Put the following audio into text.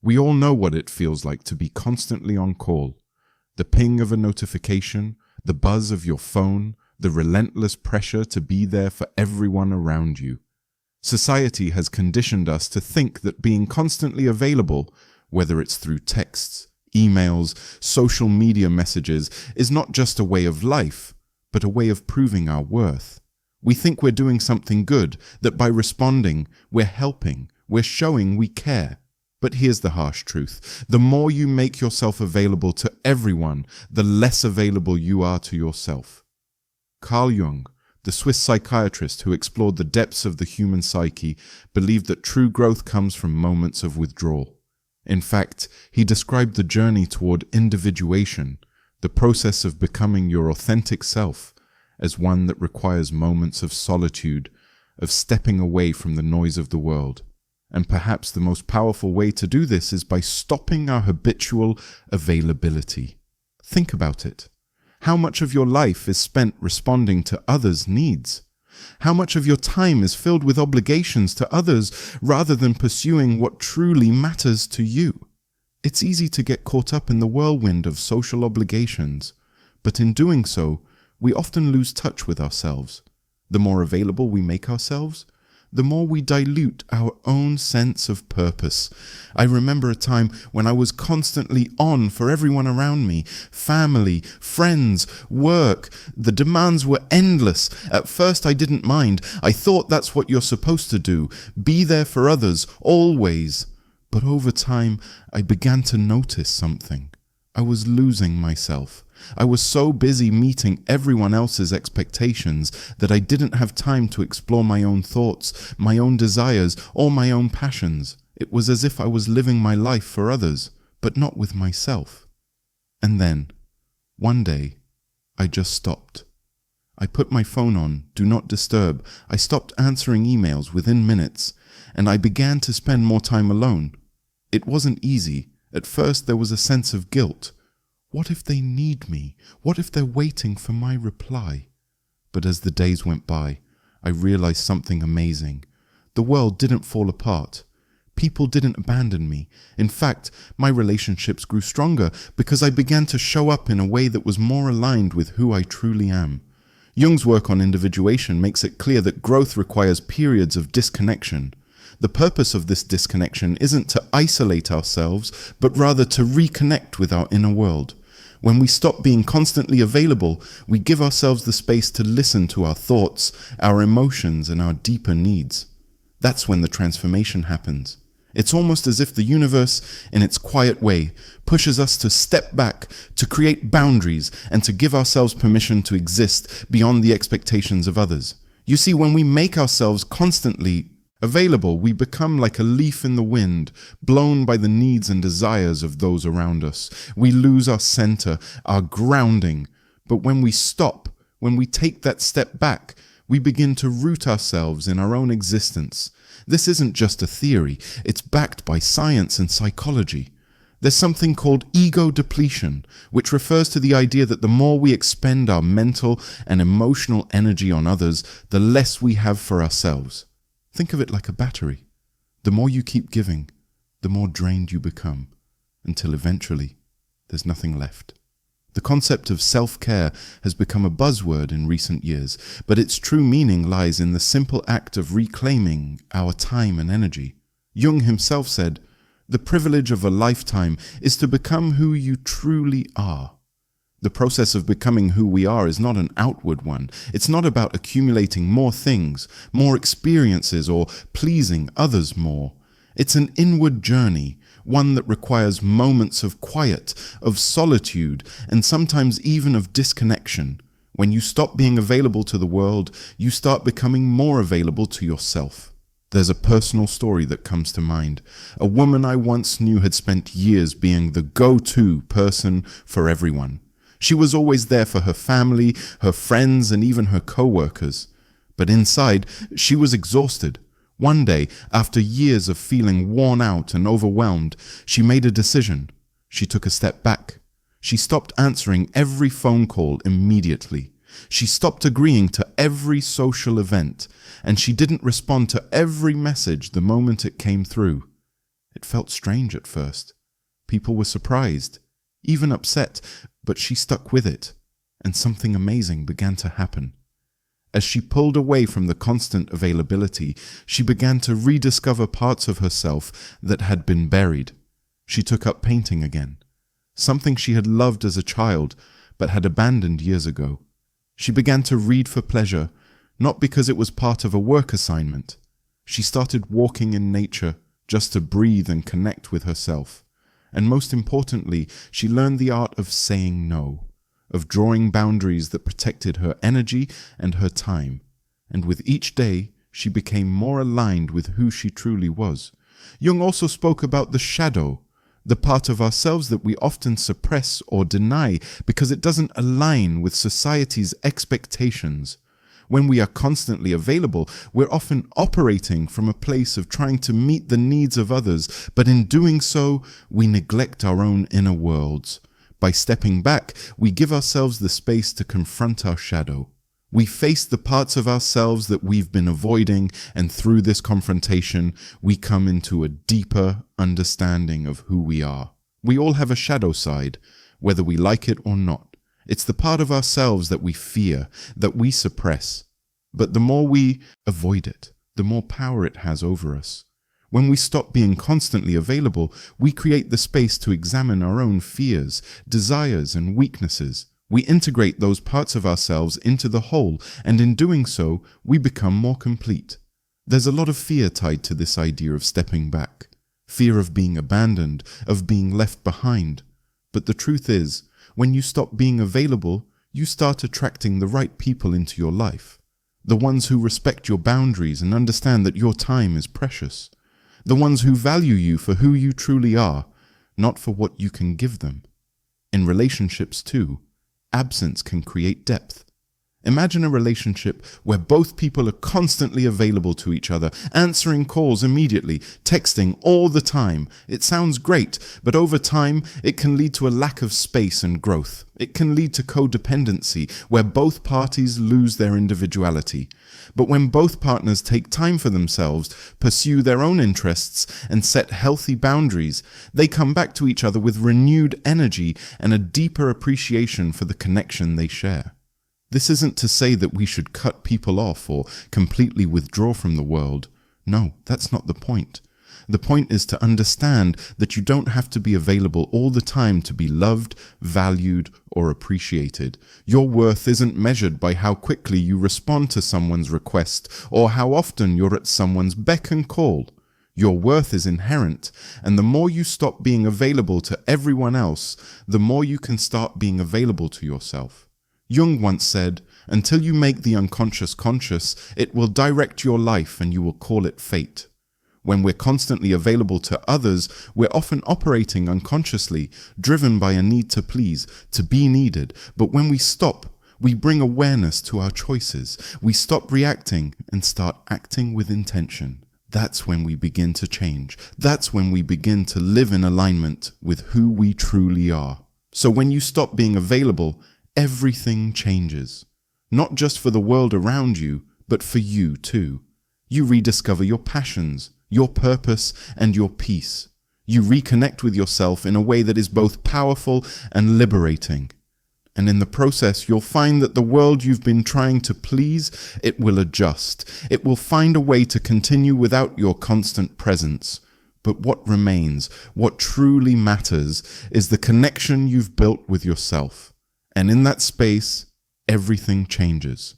We all know what it feels like to be constantly on call. The ping of a notification, the buzz of your phone, the relentless pressure to be there for everyone around you. Society has conditioned us to think that being constantly available, whether it's through texts, emails, social media messages, is not just a way of life, but a way of proving our worth. We think we're doing something good, that by responding, we're helping, we're showing we care. But here's the harsh truth. The more you make yourself available to everyone, the less available you are to yourself. Carl Jung, the Swiss psychiatrist who explored the depths of the human psyche, believed that true growth comes from moments of withdrawal. In fact, he described the journey toward individuation, the process of becoming your authentic self, as one that requires moments of solitude, of stepping away from the noise of the world. And perhaps the most powerful way to do this is by stopping our habitual availability. Think about it. How much of your life is spent responding to others' needs? How much of your time is filled with obligations to others rather than pursuing what truly matters to you? It's easy to get caught up in the whirlwind of social obligations, but in doing so, we often lose touch with ourselves. The more available we make ourselves, the more we dilute our own sense of purpose. I remember a time when I was constantly on for everyone around me, family, friends, work. The demands were endless. At first I didn't mind. I thought that's what you're supposed to do. Be there for others, always. But over time, I began to notice something. I was losing myself. I was so busy meeting everyone else's expectations that I didn't have time to explore my own thoughts, my own desires, or my own passions. It was as if I was living my life for others, but not with myself. And then, one day, I just stopped. I put my phone on, do not disturb. I stopped answering emails within minutes, and I began to spend more time alone. It wasn't easy. At first there was a sense of guilt. What if they need me? What if they're waiting for my reply? But as the days went by, I realized something amazing. The world didn't fall apart. People didn't abandon me. In fact, my relationships grew stronger because I began to show up in a way that was more aligned with who I truly am. Jung's work on individuation makes it clear that growth requires periods of disconnection. The purpose of this disconnection isn't to isolate ourselves, but rather to reconnect with our inner world. When we stop being constantly available, we give ourselves the space to listen to our thoughts, our emotions, and our deeper needs. That's when the transformation happens. It's almost as if the universe, in its quiet way, pushes us to step back, to create boundaries, and to give ourselves permission to exist beyond the expectations of others. You see, when we make ourselves constantly available, we become like a leaf in the wind, blown by the needs and desires of those around us. We lose our center, our grounding. But when we stop, when we take that step back, we begin to root ourselves in our own existence. This isn't just a theory, it's backed by science and psychology. There's something called ego depletion, which refers to the idea that the more we expend our mental and emotional energy on others, the less we have for ourselves. Think of it like a battery. The more you keep giving, the more drained you become, until eventually there's nothing left. The concept of self-care has become a buzzword in recent years, but its true meaning lies in the simple act of reclaiming our time and energy. Jung himself said, "The privilege of a lifetime is to become who you truly are." The process of becoming who we are is not an outward one. It's not about accumulating more things, more experiences, or pleasing others more. It's an inward journey, one that requires moments of quiet, of solitude, and sometimes even of disconnection. When you stop being available to the world, you start becoming more available to yourself. There's a personal story that comes to mind. A woman I once knew had spent years being the go-to person for everyone. She was always there for her family, her friends, and even her co-workers. But inside, she was exhausted. One day, after years of feeling worn out and overwhelmed, she made a decision. She took a step back. She stopped answering every phone call immediately. She stopped agreeing to every social event, and she didn't respond to every message the moment it came through. It felt strange at first. People were surprised, even upset, but she stuck with it, and something amazing began to happen. As she pulled away from the constant availability, she began to rediscover parts of herself that had been buried. She took up painting again, something she had loved as a child but had abandoned years ago. She began to read for pleasure, not because it was part of a work assignment. She started walking in nature just to breathe and connect with herself. And most importantly, she learned the art of saying no, of drawing boundaries that protected her energy and her time. And with each day, she became more aligned with who she truly was. Jung also spoke about the shadow, the part of ourselves that we often suppress or deny because it doesn't align with society's expectations. When we are constantly available, we're often operating from a place of trying to meet the needs of others, but in doing so, we neglect our own inner worlds. By stepping back, we give ourselves the space to confront our shadow. We face the parts of ourselves that we've been avoiding, and through this confrontation, we come into a deeper understanding of who we are. We all have a shadow side, whether we like it or not. It's the part of ourselves that we fear, that we suppress. But the more we avoid it, the more power it has over us. When we stop being constantly available, we create the space to examine our own fears, desires, and weaknesses. We integrate those parts of ourselves into the whole, and in doing so, we become more complete. There's a lot of fear tied to this idea of stepping back. Fear of being abandoned, of being left behind. But the truth is, when you stop being available, you start attracting the right people into your life. The ones who respect your boundaries and understand that your time is precious. The ones who value you for who you truly are, not for what you can give them. In relationships too, absence can create depth. Imagine a relationship where both people are constantly available to each other, answering calls immediately, texting all the time. It sounds great, but over time, it can lead to a lack of space and growth. It can lead to codependency, where both parties lose their individuality. But when both partners take time for themselves, pursue their own interests, and set healthy boundaries, they come back to each other with renewed energy and a deeper appreciation for the connection they share. This isn't to say that we should cut people off or completely withdraw from the world. No, that's not the point. The point is to understand that you don't have to be available all the time to be loved, valued, or appreciated. Your worth isn't measured by how quickly you respond to someone's request or how often you're at someone's beck and call. Your worth is inherent, and the more you stop being available to everyone else, the more you can start being available to yourself. Jung once said, "Until you make the unconscious conscious, it will direct your life and you will call it fate." When we're constantly available to others, we're often operating unconsciously, driven by a need to please, to be needed. But when we stop, we bring awareness to our choices. We stop reacting and start acting with intention. That's when we begin to change. That's when we begin to live in alignment with who we truly are. So when you stop being available, everything changes. Not just for the world around you, but for you too. You rediscover your passions, your purpose, and your peace. You reconnect with yourself in a way that is both powerful and liberating. And in the process, you'll find that the world you've been trying to please, it will adjust. It will find a way to continue without your constant presence. But what remains, what truly matters, is the connection you've built with yourself. And in that space, everything changes.